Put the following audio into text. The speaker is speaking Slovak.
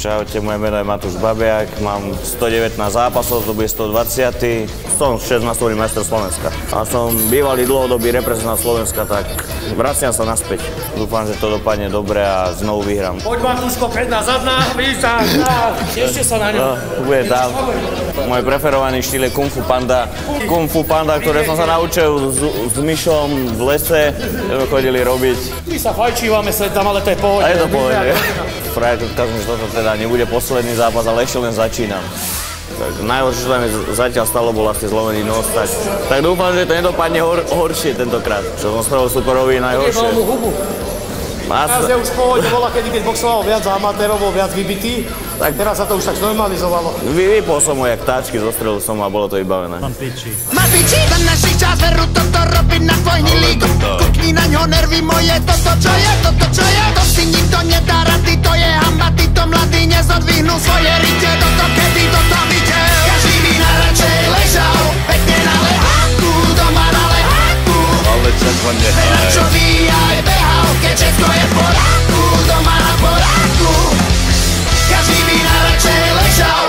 Čaute, moje meno je Matúš Babiak, mám 119 zápasov, to bude 120. Som 16-násobný majster Slovenska. A som bývalý dlhodobý reprezentant Slovenska, tak vraciam sa naspäť. Dúfam, že to dopadne dobre a znovu vyhrám. Poď Matúško, predná, zadná, výsa, ešte sa na ňu. Bude tam. Môj preferovaný štýl je Kung Fu Panda. Kung Fu Panda, ktoré som sa naučil s Myšom v lese, chodili robiť. My sa fajčívame sem tam, ale to je pohode. A je to pohode. Frajer, že toto teda nebude posledný zápas, ale ešte len začínam. Tak najhoršie, čo sa mi zatiaľ stalo, bol asi zlomený nos, tak dúfam, že to nedopadne horšie tentokrát. Čo som spravil superovi najhoršie. Jebal mu hubu. Teraz je už v pohode, bola kedy, keď boxoval viac amatérov, bol viac vybitý, tak teraz sa to už tak normalizovalo. Vypol som ho jak táčky, zostrelil som a bolo to vybavené. Mám piči, za našich čas veru toto robiť na tvoj hnilík. Kukni na ňo nervy moje, toto čo je, to si nikto nedá rady, to je hamba, títo mladí nezodvihnú svoje rite, toto kedy toto videl. Každý by najradšej ležal, pekne na leháku, doma na leháku. Ale čakva nehaj. Čo aj behal, keď všetko je v poráku, doma na poráku. Každý by najradšej ležal.